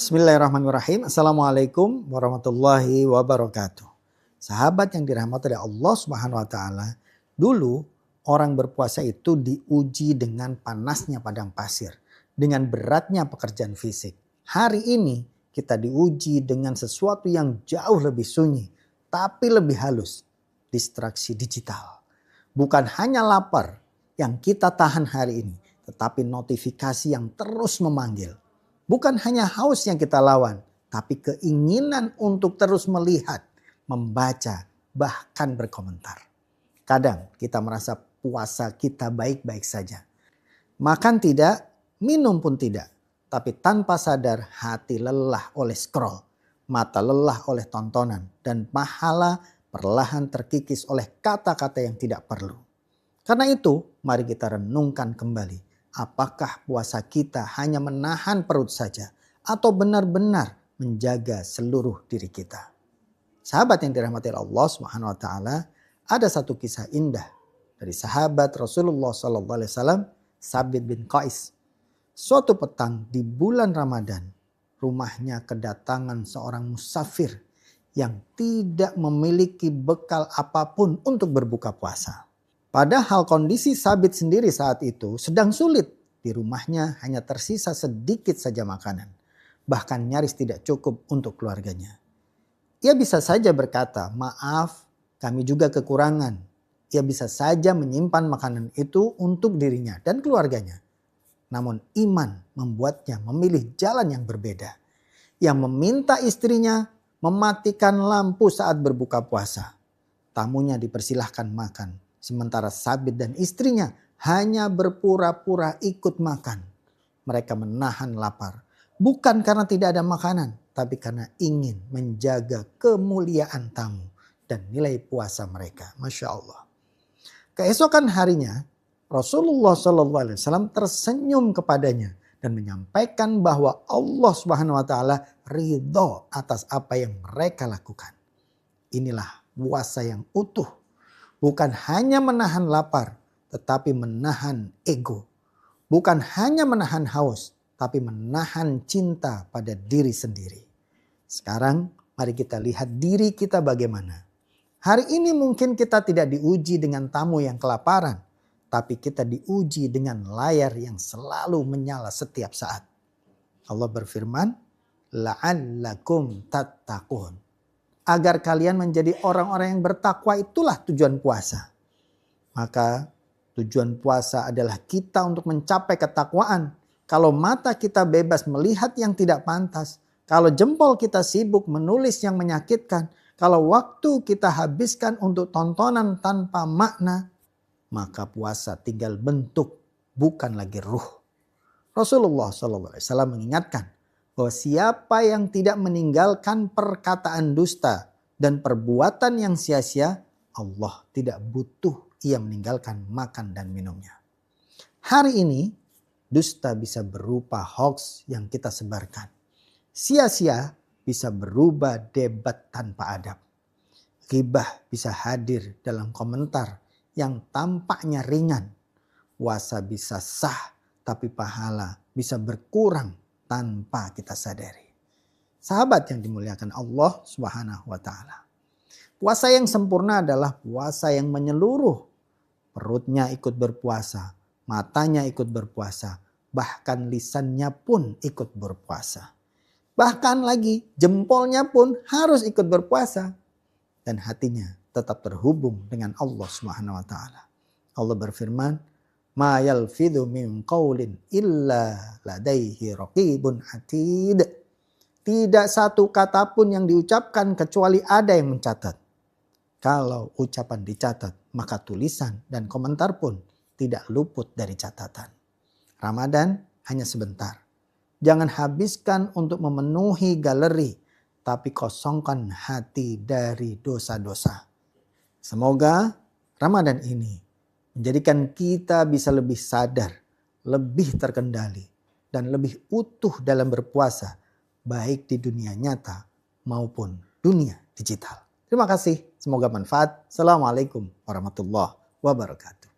Bismillahirrahmanirrahim. Assalamualaikum warahmatullahi wabarakatuh. Sahabat yang dirahmati oleh Allah Subhanahu wa taala, dulu orang berpuasa itu diuji dengan panasnya padang pasir, dengan beratnya pekerjaan fisik. Hari ini kita diuji dengan sesuatu yang jauh lebih sunyi, tapi lebih halus, distraksi digital. Bukan hanya lapar yang kita tahan hari ini, tetapi notifikasi yang terus memanggil. Bukan hanya haus yang kita lawan, tapi keinginan untuk terus melihat, membaca, bahkan berkomentar. Kadang kita merasa puasa kita baik-baik saja. Makan tidak, minum pun tidak. Tapi tanpa sadar hati lelah oleh scroll, mata lelah oleh tontonan, dan pahala perlahan terkikis oleh kata-kata yang tidak perlu. Karena itu, mari kita renungkan kembali. Apakah puasa kita hanya menahan perut saja atau benar-benar menjaga seluruh diri kita? Sahabat yang dirahmati Allah Subhanahu wa taala, ada satu kisah indah dari sahabat Rasulullah sallallahu alaihi wasallam, Sabit bin Qais. Suatu petang di bulan Ramadan, rumahnya kedatangan seorang musafir yang tidak memiliki bekal apapun untuk berbuka puasa. Padahal kondisi Sabit sendiri saat itu sedang sulit. Di rumahnya hanya tersisa sedikit saja makanan. Bahkan nyaris tidak cukup untuk keluarganya. Ia bisa saja berkata, maaf kami juga kekurangan. Ia bisa saja menyimpan makanan itu untuk dirinya dan keluarganya. Namun iman membuatnya memilih jalan yang berbeda. Yang meminta istrinya mematikan lampu saat berbuka puasa. Tamunya dipersilahkan makan. Sementara Sabit dan istrinya hanya berpura-pura ikut makan. Mereka menahan lapar. Bukan karena tidak ada makanan, tapi karena ingin menjaga kemuliaan tamu dan nilai puasa mereka. Masya Allah. Keesokan harinya Rasulullah SAW tersenyum kepadanya dan menyampaikan bahwa Allah Subhanahu wa taala ridho atas apa yang mereka lakukan. Inilah puasa yang utuh. Bukan hanya menahan lapar, tetapi menahan ego. Bukan hanya menahan haus, tapi menahan cinta pada diri sendiri. Sekarang mari kita lihat diri kita bagaimana. Hari ini mungkin kita tidak diuji dengan tamu yang kelaparan, tapi kita diuji dengan layar yang selalu menyala setiap saat. Allah berfirman, la'allakum tattaqun. Agar kalian menjadi orang-orang yang bertakwa, itulah tujuan puasa. Maka tujuan puasa adalah kita untuk mencapai ketakwaan. Kalau mata kita bebas melihat yang tidak pantas, kalau jempol kita sibuk menulis yang menyakitkan, kalau waktu kita habiskan untuk tontonan tanpa makna, maka puasa tinggal bentuk, bukan lagi ruh. Rasulullah SAW mengingatkan bahwa siapa yang tidak meninggalkan perkataan dusta dan perbuatan yang sia-sia, Allah tidak butuh ia meninggalkan makan dan minumnya. Hari ini dusta bisa berupa hoax yang kita sebarkan. Sia-sia bisa berubah debat tanpa adab. Ghibah bisa hadir dalam komentar yang tampaknya ringan. Puasa bisa sah tapi pahala bisa berkurang tanpa kita sadari. Sahabat yang dimuliakan Allah Subhanahu wa taala. Puasa yang sempurna adalah puasa yang menyeluruh. Perutnya ikut berpuasa, matanya ikut berpuasa, bahkan lisannya pun ikut berpuasa. Bahkan lagi jempolnya pun harus ikut berpuasa. Dan hatinya tetap terhubung dengan Allah Subhanahu wa taala. Allah berfirman, ma yalfidhu min qaulin illa ladaihi raqibun atid. Tidak satu kata pun yang diucapkan kecuali ada yang mencatat. Kalau ucapan dicatat, maka tulisan dan komentar pun tidak luput dari catatan. Ramadan hanya sebentar. Jangan habiskan untuk memenuhi galeri, tapi kosongkan hati dari dosa-dosa. Semoga Ramadan ini menjadikan kita bisa lebih sadar, lebih terkendali, dan lebih utuh dalam berpuasa, baik di dunia nyata maupun dunia digital. Terima kasih, semoga manfaat. Assalamualaikum warahmatullahi wabarakatuh.